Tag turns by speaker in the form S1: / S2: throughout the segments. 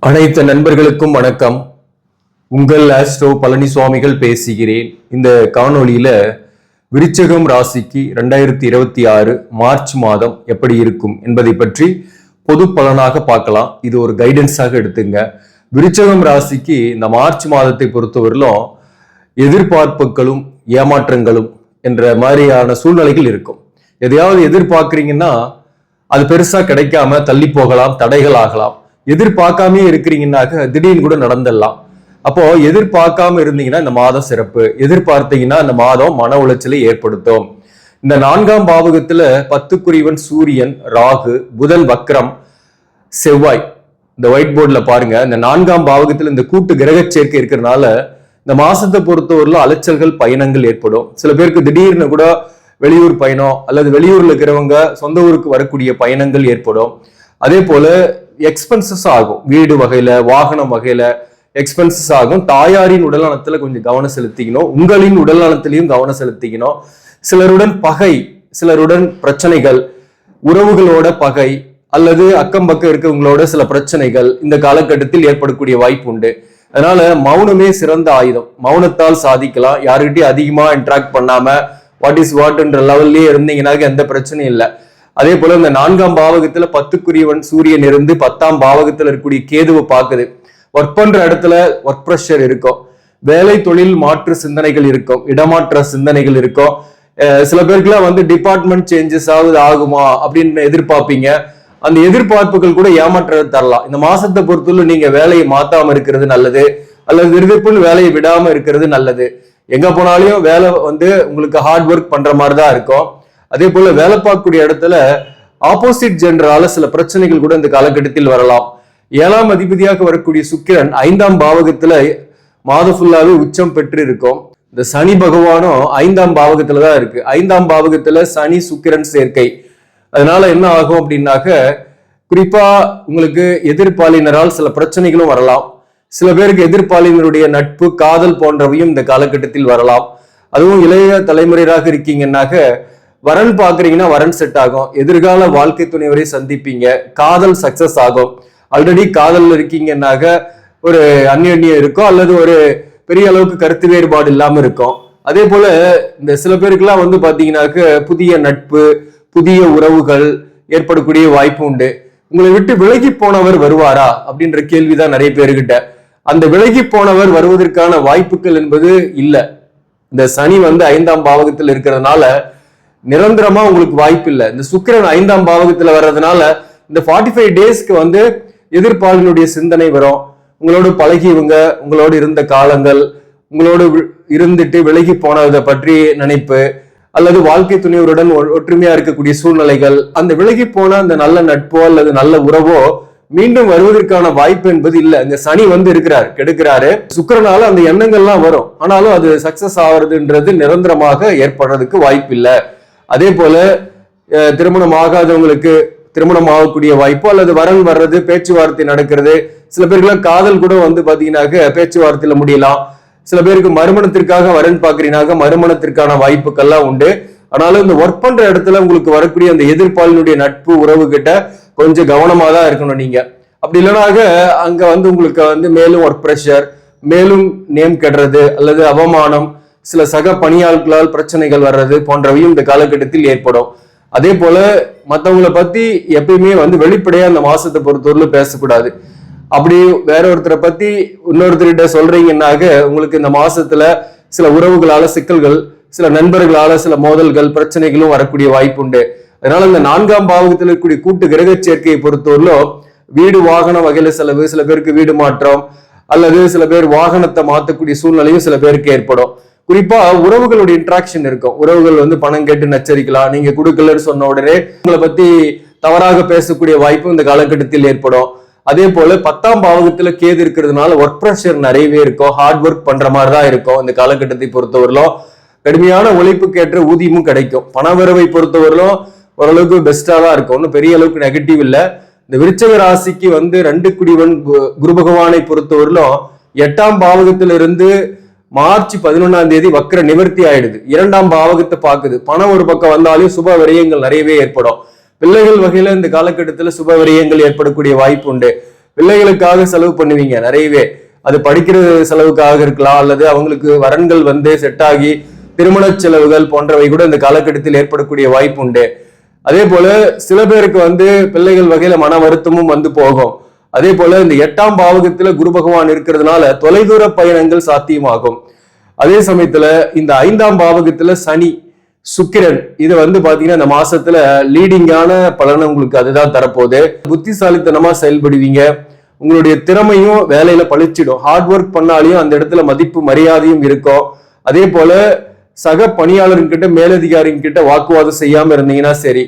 S1: அனைத்து நண்பர்களுக்கும் வணக்கம். உங்கள் ஆஸ்ட்ரோ பழனிசுவாமிகள் பேசுகிறேன். இந்த காணொளியில விருச்சகம் ராசிக்கு 2026 மார்ச் மாதம் எப்படி இருக்கும் என்பதை பற்றி பொது பலனாக பார்க்கலாம். இது ஒரு கைடன்ஸாக எடுத்துங்க. விருச்சகம் ராசிக்கு இந்த மார்ச் மாதத்தை பொறுத்தவரையிலும் எதிர்பார்ப்புகளும் ஏமாற்றங்களும் என்ற மாதிரியான சூழ்நிலைகள் இருக்கும். எதையாவது எதிர்பார்க்குறீங்கன்னா அது பெருசா கிடைக்காம தள்ளி போகலாம், தடைகள் ஆகலாம். எதிர்பார்க்காமே இருக்கிறீங்கன்னாக்க திடீர்னு கூட நடந்துடலாம். அப்போ எதிர்பார்க்காம இருந்தீங்கன்னா இந்த மாதம் சிறப்பு, எதிர்பார்த்தீங்கன்னா இந்த மாதம் மன உளைச்சலை ஏற்படுத்தும். இந்த 4ஆம் பாவகத்துல 10 சூரியன், ராகு, புதன் வக்ரம், செவ்வாய். இந்த ஒயிட் போர்ட்ல பாருங்க, இந்த 4ஆம் பாவகத்துல இந்த கூட்டு கிரக சேர்க்கை இருக்கிறதுனால இந்த மாசத்தை பொறுத்தவரையிலும் அலைச்சல்கள், பயணங்கள் ஏற்படும். சில பேருக்கு திடீர்னு கூட வெளியூர் பயணம் அல்லது வெளியூர்ல இருக்கிறவங்க சொந்த ஊருக்கு வரக்கூடிய பயணங்கள் ஏற்படும். அதே போல எக்ஸ்பென்சஸ் ஆகும். வீடு வகையில, வாகனம் வகையில எக்ஸ்பென்சஸ் ஆகும். தாயாரின் உடல்நலத்துல கொஞ்சம் கவனம் செலுத்திக்கணும். உங்களின் உடல்நலத்திலையும் கவனம் செலுத்திக்கணும். சிலருடன் பகை, சிலருடன் பிரச்சனைகள், உறவுகளோட பகை அல்லது அக்கம் பக்கம் இருக்கவங்களோட சில பிரச்சனைகள் இந்த காலகட்டத்தில் ஏற்படக்கூடிய வாய்ப்பு உண்டு. அதனால மௌனமே சிறந்த ஆயுதம். மௌனத்தால் சாதிக்கலாம். யாருக்கிட்டையும் அதிகமா இன்ட்ராக்ட் பண்ணாம வாட் இஸ் வாட்ன்ற லெவல்லயே இருந்தீங்கன்னாக்க எந்த பிரச்சனையும் இல்லை. அதே போல இந்த 4ஆம் பாவகத்துல 10 சூரியன் இருந்து 10ஆம் பாவகத்துல இருக்கக்கூடிய கேதுவை பார்க்குது. ஒர்க் பண்ற இடத்துல ஒர்க் ப்ரெஷர் இருக்கும், வேலை தொழில் மாற்று சிந்தனைகள் இருக்கும், இடமாற்ற சிந்தனைகள் இருக்கும். சில பேருக்குலாம் டிபார்ட்மெண்ட் சேஞ்சஸ் ஆகுமா அப்படின்னு எதிர்பார்ப்பீங்க. அந்த எதிர்பார்ப்புகள் கூட ஏமாற்ற தரலாம். இந்த மாசத்தை பொறுத்தவரை நீங்க வேலையை மாத்தாம இருக்கிறது நல்லது, அல்லது விருதுப்புன்னு வேலையை விடாம இருக்கிறது நல்லது. எங்க போனாலும் வேலை உங்களுக்கு ஹார்ட் ஒர்க் பண்ற மாதிரி தான் இருக்கும். அதே போல வேலை பார்க்கக்கூடிய இடத்துல ஆப்போசிட் ஜெண்டரால சில பிரச்சனைகள் கூட இந்த காலகட்டத்தில் வரலாம். 7ஆம் அதிபதியாக வரக்கூடிய சுக்கிரன் 5ஆம் பாவகத்துல மாதம் ஃபுல்லாவே உச்சம் பெற்று இருக்கும். இந்த சனி பகவானும் 5ஆம் பாவகத்துல தான் இருக்கு. 5ஆம் பாவகத்துல சனி சுக்கிரன் சேர்க்கை. அதனால என்ன ஆகும் அப்படின்னாக்க, குறிப்பா உங்களுக்கு எதிர்ப்பாளினரால் சில பிரச்சனைகளும் வரலாம். சில பேருக்கு எதிர்ப்பாளினருடைய நட்பு, காதல் போன்றவையும் இந்த காலகட்டத்தில் வரலாம். அதுவும் இளைய தலைமுறையாக இருக்கீங்கன்னாக்க வரன் பாக்குறீங்கன்னா வரன் செட் ஆகும். எதிர்கால வாழ்க்கை துணைவரை சந்திப்பீங்க. காதல் சக்சஸ் ஆகும். ஆல்ரெடி காதல் இருக்கீங்கன்னாக்க ஒரு அந்நியம் இருக்கும், அல்லது ஒரு பெரிய அளவுக்கு கருத்து வேறுபாடு இல்லாம இருக்கும். அதே போல இந்த சில பேருக்குலாம் பாத்தீங்கன்னாக்க புதிய நட்பு, புதிய உறவுகள் ஏற்படக்கூடிய வாய்ப்பு உண்டு. உங்களை விட்டு விலகி போனவர் வருவாரா அப்படின்ற கேள்விதான் நிறைய பேருக்கிட்ட. அந்த விலகி போனவர் வருவதற்கான வாய்ப்புகள் என்பது இல்லை. இந்த சனி 5ஆம் பாவகத்தில் இருக்கிறதுனால நிரந்தரமா உங்களுக்கு வாய்ப்பு இல்லை. இந்த சுக்கிரன் 5ஆம் பாவகத்துல வர்றதுனால இந்த 45 டேஸ்க்கு எதிர்ப்பாளினுடைய சிந்தனை வரும். உங்களோடு பழகியவங்க, உங்களோடு இருந்த காலங்கள், உங்களோடு இருந்துட்டு விலகி போனதை பற்றி நினைப்பு, அல்லது வாழ்க்கை துணைவருடன் ஒற்றுமையா இருக்கக்கூடிய சூழ்நிலைகள், அந்த விலகி போன அந்த நல்ல நட்போ அல்லது நல்ல உறவோ மீண்டும் வருவதற்கான வாய்ப்பு என்பது இல்லை. இங்க சனி இருக்கிறார், கெடுக்கிறாரு. சுக்கிரனால அந்த எண்ணங்கள்லாம் வரும், ஆனாலும் அது சக்சஸ் ஆகுறதுன்றது நிரந்தரமாக ஏற்படுறதுக்கு வாய்ப்பு இல்லை. அதே போல திருமணம் ஆகாதவங்களுக்கு திருமணம் ஆகக்கூடிய வாய்ப்போ அல்லது வரன் வர்றது, பேச்சுவார்த்தை நடக்கிறது. சில பேருக்குலாம் காதல் கூட பாத்தீங்கன்னாக்க பேச்சுவார்த்தையில முடியலாம். சில பேருக்கு மறுமணத்திற்காக வரன் பாக்குறீங்கன்னாக்க மறுமணத்திற்கான வாய்ப்புகள்லாம் உண்டு. ஆனாலும் இந்த ஒர்க் பண்ற இடத்துல உங்களுக்கு வரக்கூடிய அந்த எதிர்ப்பாளினுடைய நட்பு, உறவு கிட்ட கொஞ்சம் கவனமா தான் இருக்கணும் நீங்க. அப்படி இல்லைனாக்க அங்க உங்களுக்கு மேலும் ஒர்க் ப்ரெஷர், மேலும் நேம் கெடுறது அல்லது அவமானம், சில சக பணியாளர்களால் பிரச்சனைகள் வர்றது போன்றவையும் இந்த காலகட்டத்தில் ஏற்படும். அதே போல மற்றவங்களை பத்தி எப்பயுமே வெளிப்படையா அந்த மாசத்தை பொறுத்தவரை பேசக்கூடாது. அப்படி வேற ஒருத்தரை பத்தி இன்னொருத்தர்கிட்ட சொல்றீங்கன்னாக்க உங்களுக்கு இந்த மாசத்துல சில உறவுகளால சிக்கல்கள், சில நண்பர்களால சில மோதல்கள், பிரச்சனைகளும் வரக்கூடிய வாய்ப்பு உண்டு. அதனால இந்த 4ஆம் பாவகத்தில் இருக்கக்கூடிய கூட்டு கிரக சேர்க்கையை பொறுத்தவரையிலும் வீடு வாகன வகையில செலவு, சில பேருக்கு வீடு மாற்றம் அல்லது சில பேர் வாகனத்தை மாற்றக்கூடிய சூழ்நிலையும் சில பேருக்கு ஏற்படும். குறிப்பா உறவுகளுடைய இன்ட்ராக்ஷன் இருக்கும். உறவுகள் பணம் கேட்டு நச்சரிக்கலாம். நீங்க கொடுக்கலன்னு சொன்ன உடனே உங்களை பத்தி தவறாக பேசக்கூடிய வாய்ப்பு இந்த காலகட்டத்தில் ஏற்படும். அதே போல 10ஆம் பாவகத்துல கேது இருக்கிறதுனால ஒர்க் ப்ரெஷர் நிறையவே இருக்கும். ஹார்ட் ஒர்க் பண்ற மாதிரிதான் இருக்கும். இந்த காலகட்டத்தை பொறுத்தவரையிலும் கடுமையான உழைப்புக்கேற்ற ஊதியமும் கிடைக்கும். பணவரவை பொறுத்தவரையிலும் ஓரளவுக்கு பெஸ்டா தான் இருக்கும். ஒன்னும் பெரிய அளவுக்கு நெகட்டிவ் இல்லை. இந்த விருச்சக ராசிக்கு 2 குரு பகவானை பொறுத்தவரையிலும் 8ஆம் பாவகத்திலிருந்து மார்ச் 11ஆம் தேதி வக்ர நிவர்த்தி ஆயிடுது. 2ஆம் பாவகத்தை பாக்குது. பணம் ஒரு பக்கம் வந்தாலும் சுப விரயங்கள் நிறையவே ஏற்படும். பிள்ளைகள் வகையில இந்த காலகட்டத்தில் சுப விரயங்கள் ஏற்படக்கூடிய வாய்ப்பு உண்டு. பிள்ளைகளுக்காக செலவு பண்ணுவீங்க நிறையவே. அது படிக்கிற செலவுக்காக இருக்கலாம், அல்லது அவங்களுக்கு வரன்கள் செட் ஆகி திருமண செலவுகள் போன்றவை கூட இந்த காலகட்டத்தில் ஏற்படக்கூடிய வாய்ப்பு உண்டு. அதே போல சில பேருக்கு பிள்ளைகள் வகையில மன வருத்தமும் போகும். அதே போல இந்த 8ஆம் பாவகத்துல குரு பகவான் இருக்கிறதுனால தொலைதூர பயணங்கள் சாத்தியமாகும். அதே சமயத்துல இந்த 5ஆம் பாவகத்துல சனி சுக்கிரன் இது பாத்தீங்கன்னா இந்த மாசத்துல லீடிங்கான பலனை உங்களுக்கு அதுதான் தரப்போகுது. புத்திசாலித்தனமா செயல்படுவீங்க, உங்களுடைய திறமையும் வேலையில பழிச்சிடும். ஹார்ட் ஒர்க் பண்ணாலையும் அந்த இடத்துல மதிப்பு மரியாதையும் இருக்கும். அதே போல சக பணியாளர்கிட்ட மேலதிகாரிகிட்ட வாக்குவாதம் செய்யாம இருந்தீங்கன்னா சரி.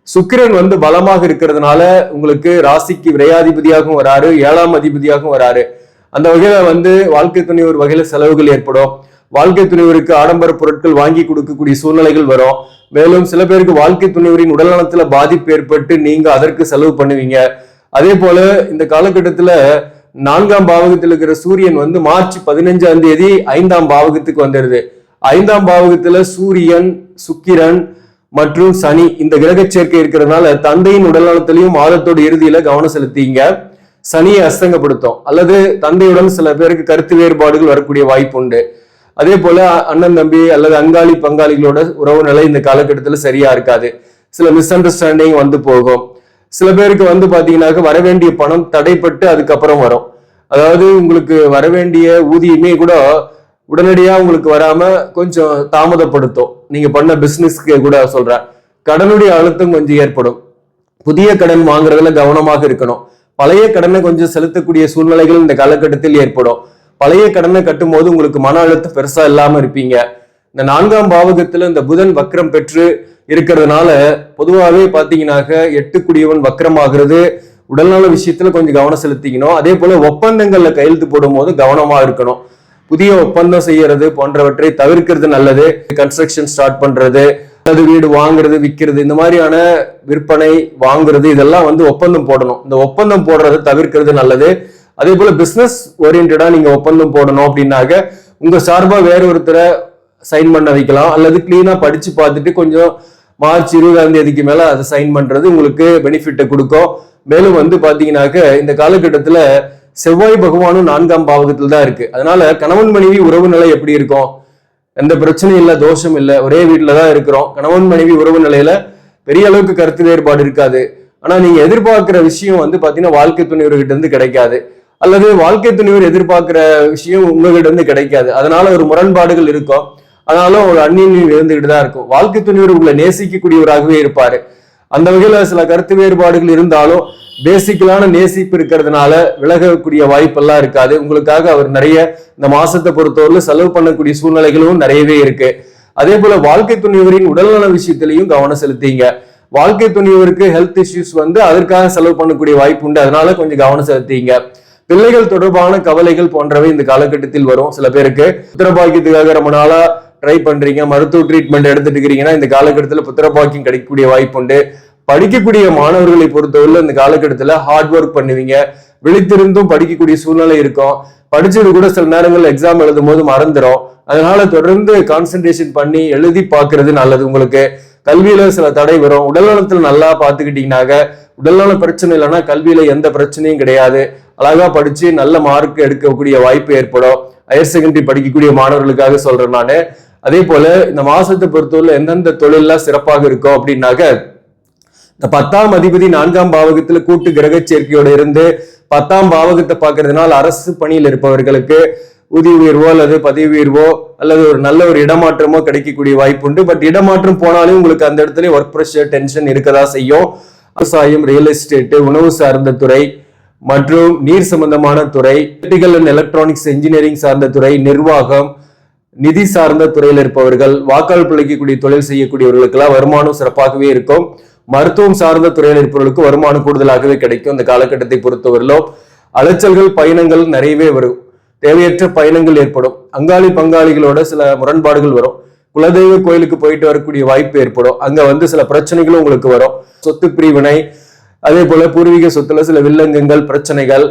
S1: சுக்கிரன் பலமாக இருக்கிறதுனால உங்களுக்கு ராசிக்கு விரையாதிபதியாகவும் வராரு, 7ஆம் அதிபதியாகவும் வராரு. அந்த வகையில வாழ்க்கை துணை ஒரு வகையில செலவுகள் ஏற்படும். வாழ்க்கை துணைவருக்கு ஆடம்பர பொருட்கள் வாங்கி கொடுக்கக்கூடிய சூழ்நிலைகள் வரும். மேலும் சில பேருக்கு வாழ்க்கை துணைவரின் உடல்நலத்துல பாதிப்பு ஏற்பட்டு நீங்க அதற்கு செலவு பண்ணுவீங்க. அதே போல இந்த காலகட்டத்துல 4ஆம் பாவகத்தில் இருக்கிற சூரியன் மார்ச் 15ஆம் தேதி 5ஆம் பாவகத்துக்கு வந்துடுது. 5ஆம் பாவகத்துல சூரியன், சுக்கிரன் மற்றும் சனி இந்த கிரக சேர்க்கை இருக்கிறதுனால தந்தையின் உடல்நலத்திலையும் மாதத்தோட இறுதியில கவனம் செலுத்திங்க. சனியை அஸ்தங்கப்படுத்தும், அல்லது தந்தையுடன் சில பேருக்கு கருத்து வேறுபாடுகள் வரக்கூடிய வாய்ப்பு உண்டு. அதே போல அண்ணன் தம்பி அல்லது அங்காளி பங்காளிகளோட உறவு நிலை இந்த காலகட்டத்தில் சரியா இருக்காது. சில மிஸ் அண்டர்ஸ்டாண்டிங் போகும். சில பேருக்கு பாத்தீங்கன்னாக்க வரவேண்டிய பணம் தடைப்பட்டு அதுக்கப்புறம் வரும். அதாவது உங்களுக்கு வரவேண்டிய ஊதியமே கூட உடனடியா உங்களுக்கு வராம கொஞ்சம் தாமதப்படுத்தும். நீங்க பண்ண பிசினஸ்க்கு கூட சொல்றேன். கடனுடைய அழுத்தம் கொஞ்சம் ஏற்படும். புதிய கடன் வாங்குறதுல கவனமாக இருக்கணும். பழைய கடனை கொஞ்சம் செலுத்தக்கூடிய சூழ்நிலைகள் இந்த காலகட்டத்தில் ஏற்படும். பழைய கடனை கட்டும் போது உங்களுக்கு மன அழுத்தம் பெருசா இல்லாம இருப்பீங்க. இந்த 4ஆம் பாவகத்துல இந்த புதன் வக்ரம் பெற்று இருக்கிறதுனால பொதுவாகவே பாத்தீங்கன்னாக்க 8 வக்ரம் ஆகுறது உடல்நல விஷயத்துல கொஞ்சம் கவனம் செலுத்திக்கணும். அதே போல ஒப்பந்தங்கள்ல கையெழுத்து போடும் போது கவனமா இருக்கணும். புதிய ஒப்பந்தம் செய்யறது போன்றவற்றை தவிர்க்கிறது நல்லது. கன்ஸ்ட்ரக்ஷன் ஸ்டார்ட் பண்றது, அல்லது வீடு வாங்குறது, விற்கிறது, இந்த மாதிரியான விற்பனை வாங்குறது இதெல்லாம் ஒப்பந்தம் போடணும். இந்த ஒப்பந்தம் போடுறதை தவிர்க்கிறது நல்லது. அதே போல பிசினஸ் ஓரியன்டா நீங்க ஒப்பந்தம் போடணும் அப்படின்னாக்க உங்க சார்பா வேற ஒருத்தரை சைன் பண்ண வைக்கலாம், அல்லது கிளீனா படிச்சு பார்த்துட்டு கொஞ்சம் மார்ச் 20ஆம் தேதிக்கு மேல அதை சைன் பண்றது உங்களுக்கு பெனிஃபிட்டை கொடுக்கும். மேலும் பாத்தீங்கன்னாக்க இந்த காலகட்டத்துல செவ்வாய் பகவானும் 4ஆம் பாவகத்துல தான் இருக்கு. அதனால கணவன் மனைவி உறவு நிலை எப்படி இருக்கும்? எந்த பிரச்சனையும் இல்லை, தோஷம் இல்லை, ஒரே வீட்டுலதான் இருக்கிறோம். கணவன் மனைவி உறவு நிலையில பெரிய அளவுக்கு கருத்து வேறுபாடு இருக்காது. ஆனா நீங்க எதிர்பார்க்கிற விஷயம் பாத்தீங்கன்னா வாழ்க்கை துணைவர்கிட்ட இருந்து கிடைக்காது, அல்லது வாழ்க்கை துணைவர் எதிர்பார்க்கிற விஷயம் உங்ககிட்ட இருந்து கிடைக்காது. அதனால ஒரு முரண்பாடுகள் இருக்கும். அதனால ஒரு அந்நியம் இருந்துகிட்டு தான் இருக்கும். வாழ்க்கை துணைவர் உங்களை நேசிக்கக்கூடியவராகவே இருப்பாரு. அந்த வகையில சில கருத்து வேறுபாடுகள் இருந்தாலும் பேசிக்கலான நேசிப்பு இருக்கிறதுனால விலகக்கூடிய வாய்ப்பெல்லாம் இருக்காது. உங்களுக்காக அவர் நிறைய இந்த மாசத்தை பொறுத்தவரை செலவு பண்ணக்கூடிய சூழ்நிலைகளும் நிறையவே இருக்கு. அதே போல வாழ்க்கை துணைவரின் உடல்நல விஷயத்திலையும் கவனம் செலுத்திங்க. வாழ்க்கை துணைவருக்கு ஹெல்த் இஷ்யூஸ் அதற்காக செலவு பண்ணக்கூடிய வாய்ப்பு உண்டு. அதனால கொஞ்சம் கவனம் செலுத்திங்க. பிள்ளைகள் தொடர்பான கவலைகள் போன்றவை இந்த காலகட்டத்தில் வரும். சில பேருக்கு புத்திரபாக்கியத்துக்காக ரொம்ப நாளா ட்ரை பண்றீங்க, மருத்துவ ட்ரீட்மெண்ட் எடுத்துட்டு இருக்கிறீங்கன்னா இந்த காலகட்டத்தில் புத்திரபாக்கியம் கிடைக்கக்கூடிய வாய்ப்பு உண்டு. படிக்கக்கூடிய மாணவர்களை பொறுத்தவரை இந்த காலகட்டத்துல ஹார்ட் ஒர்க் பண்ணுவீங்க. விழித்திருந்தும் படிக்கக்கூடிய சூழ்நிலை இருக்கும். படிச்சது கூட சில நேரங்கள் எக்ஸாம் எழுதும் போது மறந்துடும். அதனால தொடர்ந்து கான்சென்ட்ரேஷன் பண்ணி எழுதி பார்க்கறது நல்லது. உங்களுக்கு கல்வியில சில தடை வரும். உடல்நலத்துல நல்லா பார்த்துக்கிட்டீங்கன்னாக்க உடல்நல பிரச்சனை இல்லைன்னா கல்வியில எந்த பிரச்சனையும் கிடையாது. அழகா படிச்சு நல்ல மார்க் எடுக்கக்கூடிய வாய்ப்பு ஏற்படும். ஹையர் செகண்டரி படிக்கக்கூடிய மாணவர்களுக்காக சொல்றேன் நானு. அதே போல இந்த மாசத்தை பொறுத்தவரை எந்தெந்த தொழிலெல்லாம் சிறப்பாக இருக்கும் அப்படின்னாக்க இந்த 10ஆம் அதிபதி 4ஆம் பாவகத்துல கூட்டு கிரக சேர்க்கையோட இருந்து 10ஆம் பாவகத்தை பார்க்கறதுனால அரசு பணியில் இருப்பவர்களுக்கு ஊதிய உயர்வோ அல்லது பதவி உயர்வோ அல்லது ஒரு நல்ல ஒரு இடமாற்றமோ கிடைக்கக்கூடிய வாய்ப்பு உண்டு. பட் இடமாற்றம் போனாலும் உங்களுக்கு அந்த இடத்துல ஒர்க் ப்ரெஷர், டென்ஷன் இருக்கதா செய்யும். விவசாயம், ரியல் எஸ்டேட், உணவு சார்ந்த துறை மற்றும் நீர் சம்பந்தமான துறை, எலக்ட்ரிக்கல் அண்ட் எலக்ட்ரானிக்ஸ் இன்ஜினியரிங் சார்ந்த துறை, நிர்வாகம், நிதி சார்ந்த துறையில் இருப்பவர்கள், வாக்காளர் பிழைக்கக்கூடிய தொழில் செய்யக்கூடியவர்களுக்கெல்லாம் வருமானம் சிறப்பாகவே இருக்கும். மருத்துவம் சார்ந்த துறையில் இருப்பவர்களுக்கு வருமானம் கூடுதலாகவே கிடைக்கும். இந்த காலகட்டத்தை பொறுத்தவரையிலும் அலைச்சல்கள், பயணங்கள் நிறையவே வரும். தேவையற்ற பயணங்கள் ஏற்படும். அங்காளி பங்காளிகளோட சில முரண்பாடுகள் வரும். குலதெய்வ கோயிலுக்கு போயிட்டு வரக்கூடிய வாய்ப்பு ஏற்படும். அங்க சில பிரச்சனைகளும் உங்களுக்கு வரும். சொத்து பிரிவினை, அதே போல பூர்வீக சொத்துல சில வில்லங்கங்கள், பிரச்சனைகள்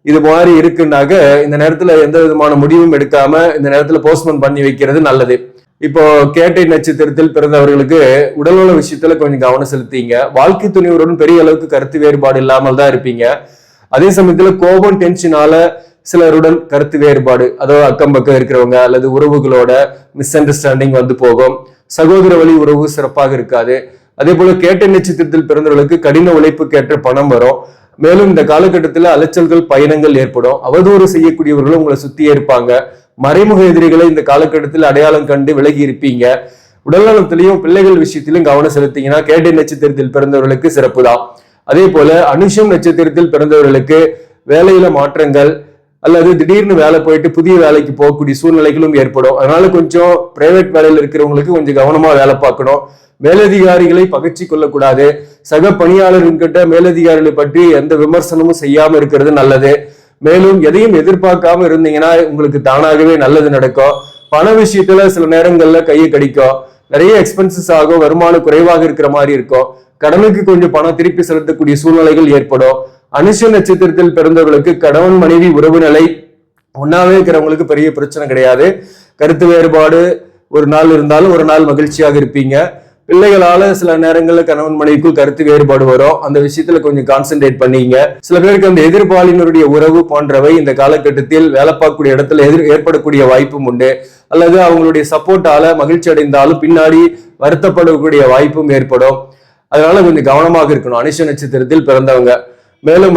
S1: இது மாதிரி இருக்குன்னாக்க இந்த நேரத்துல எந்த விதமான முடிவும் எடுக்காம இந்த நேரத்துல போஸ்ட்போன் பண்ணி வைக்கிறது நல்லது. இப்போ கேட்டை நட்சத்திரத்தில் பிறந்தவர்களுக்கு உடல்நல விஷயத்துல கொஞ்சம் கவனம் செலுத்திங்க. வாழ்க்கை துணைவருடன் பெரிய அளவுக்கு கருத்து வேறுபாடு இல்லாமல் தான் இருப்பீங்க. அதே சமயத்துல கோபம் டென்ஷனால சிலருடன் கருத்து வேறுபாடு, அதாவது அக்கம் பக்கம் இருக்கிறவங்க அல்லது உறவுகளோட மிஸ் அண்டர்ஸ்டாண்டிங் வந்து போகும். சகோதர வழி உறவு சிறப்பாக இருக்காது. அதே போல கேட்ட நட்சத்திரத்தில் பிறந்தவர்களுக்கு கடின உழைப்புக்கேற்ற பணம் வரும். மேலும் இந்த காலகட்டத்தில் அலைச்சல்கள் பயணங்கள் ஏற்படும். அவதூறு செய்யக்கூடியவர்களும் உங்களை சுத்தியே இருப்பாங்க. மறைமுக எதிரிகளை இந்த காலகட்டத்தில் அடையாளம் கண்டு விலகி இருப்பீங்க. உடல்நலத்திலையும் பிள்ளைகள் விஷயத்திலும் கவனம் செலுத்தீங்கன்னா கேட்டை நட்சத்திரத்தில் பிறந்தவர்களுக்கு சிறப்பு தான். அதே போல அனுஷம் நட்சத்திரத்தில் பிறந்தவர்களுக்கு வேலையில மாற்றங்கள் அல்லது திடீர்னு வேலை போயிட்டு புதிய வேலைக்கு போகக்கூடிய சூழ்நிலைகளும் ஏற்படும். அதனால கொஞ்சம் பிரைவேட் வேலையில் இருக்கிறவங்களுக்கு கொஞ்சம் கவனமா வேலை பார்க்கணும். மேலதிகாரிகளை பகச்சி கொள்ளக்கூடாது. சக பணியாளர்கிட்ட மேலதிகாரிகளை பற்றி எந்த விமர்சனமும் செய்யாம இருக்கிறது நல்லது. மேலும் எதையும் எதிர்பார்க்காம இருந்தீங்கன்னா உங்களுக்கு தானாகவே நல்லது நடக்கும். பண விஷயத்துல சில நேரங்கள்ல கையை கடிக்கும். நிறைய எக்ஸ்பென்சஸ் ஆகும். வருமானம் குறைவாக இருக்கிற மாதிரி இருக்கும். கடனுக்கு கொஞ்சம் பணம் திருப்பி செலுத்தக்கூடிய சூழ்நிலைகள் ஏற்படும். அனுஷ நட்சத்திரத்தில் பிறந்தவர்களுக்கு கணவன் மனைவி உறவு நிலை ஒன்னாவே இருக்கிறவங்களுக்கு பெரிய பிரச்சனை கிடையாது. கருத்து வேறுபாடு ஒரு நாள் இருந்தாலும் ஒரு நாள் மகிழ்ச்சியாக இருப்பீங்க. பிள்ளைகளால சில நேரங்கள்ல கணவன் மனைவிக்குள் கருத்து வேறுபாடு வரும். அந்த விஷயத்துல கொஞ்சம் கான்சென்ட்ரேட் பண்ணீங்க. சில பேருக்கு அந்த எதிர்பாலினருடைய உறவு போன்றவை இந்த காலகட்டத்தில் வேலை பார்க்கக்கூடிய இடத்துல ஏற்படக்கூடிய வாய்ப்பும் உண்டு. அல்லது அவங்களுடைய சப்போர்ட்டால மகிழ்ச்சி அடைந்தாலும் பின்னாடி வருத்தப்படக்கூடிய வாய்ப்பும் ஏற்படும். அதனால கொஞ்சம் கவனமாக இருக்கணும் அனுஷ நட்சத்திரத்தில் பிறந்தவங்க. மேலும்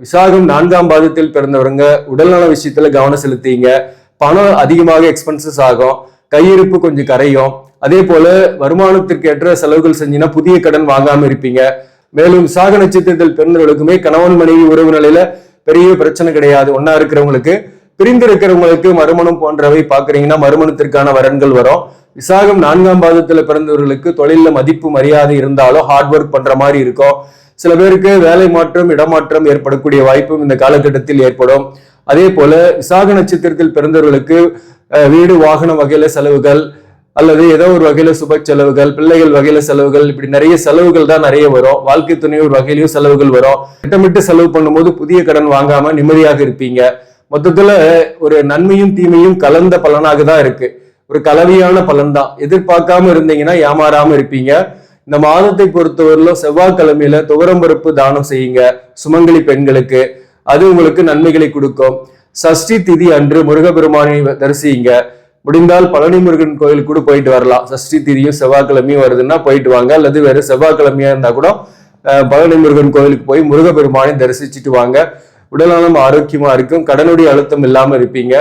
S1: விசாகம் 4ஆம் பாதத்தில் பிறந்தவங்க உடல்நல விஷயத்துல கவனம் செலுத்தீங்க. பணம் அதிகமாக எக்ஸ்பென்சஸ் ஆகும். கையிருப்பு கொஞ்சம் கரையும். அதே போல வருமானத்திற்கு ஏற்ற செலவுகள் செஞ்சீங்கன்னா புதிய கடன் வாங்காம இருப்பீங்க. மேலும் விசாக நட்சத்திரத்தில் பிறந்தவர்களுக்குமே கணவன் மனைவி உறவு நிலையில பெரிய பிரச்சனை கிடையாது. ஒன்னா இருக்கிறவங்களுக்கு. பிரிந்து இருக்கிறவங்களுக்கு மறுமணம் போன்றவை பாக்குறீங்கன்னா மறுமணத்திற்கான வரன்கள் வரும். விசாகம் 4ஆம் பாதத்துல பிறந்தவர்களுக்கு தொழில மதிப்பு மரியாதை இருந்தாலும் ஹார்ட் ஒர்க் பண்ற மாதிரி இருக்கும். சில பேருக்கு வேலை மாற்றம் இடமாற்றம் ஏற்படக்கூடிய வாய்ப்பும் இந்த காலகட்டத்தில் ஏற்படும். அதே போல விசாக நட்சத்திரத்தில் பிறந்தவர்களுக்கு வீடு வாகன வகையில செலவுகள் அல்லது ஏதோ ஒரு வகையில சுப செலவுகள், பிள்ளைகள் வகையில செலவுகள், இப்படி நிறைய செலவுகள் தான் நிறைய வரும். வாழ்க்கை துணையோர் வகையிலையும் செலவுகள் வரும். திட்டமிட்டு செலவு பண்ணும்போது புதிய கடன் வாங்காம நிம்மதியாக இருப்பீங்க. மொத்தத்துல ஒரு நன்மையும் தீமையும் கலந்த பலனாக தான் இருக்கு. ஒரு கலவையான பலன் தான். எதிர்பார்க்காம இருந்தீங்கன்னா ஏமாறாம இருப்பீங்க. இந்த மாதத்தை பொறுத்தவரையிலும் செவ்வாய்க்கிழமையில துவரம்பருப்பு தானம் செய்யுங்க சுமங்கலி பெண்களுக்கு. அது உங்களுக்கு நன்மைகளை கொடுக்கும். சஷ்டி திதி அன்று முருகப்பெருமானை தரிசிங்க. முடிந்தால் பழனி முருகன் கோயில் கூட போயிட்டு வரலாம். சஷ்டி திதியும் செவ்வாய்க்கிழமையும் வருதுன்னா போயிட்டு வாங்க. அல்லது வேற செவ்வாய்க்கிழமையா இருந்தா கூட பழனி முருகன் கோயிலுக்கு போய் முருகப்பெருமானை தரிசிச்சுட்டு வாங்க. உடல்நலம் ஆரோக்கியமா இருக்கும். கடனுடைய அழுத்தம் இல்லாம இருப்பீங்க.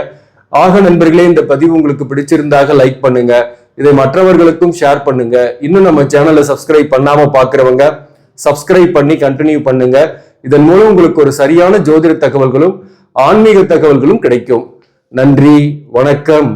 S1: ஆக நண்பர்களே, இந்த பதிவு உங்களுக்கு பிடிச்சிருந்தாக லைக் பண்ணுங்க. இதை மற்றவர்களுக்கும் ஷேர் பண்ணுங்க. இன்னும் நம்ம சேனலை சப்ஸ்கிரைப் பண்ணாம பாக்குறவங்க சப்ஸ்கிரைப் பண்ணி கண்டினியூ பண்ணுங்க. இதன் மூலம் உங்களுக்கு ஒரு சரியான ஜோதிட தகவல்களும் ஆன்மீக தகவல்களும் கிடைக்கும். நன்றி, வணக்கம்.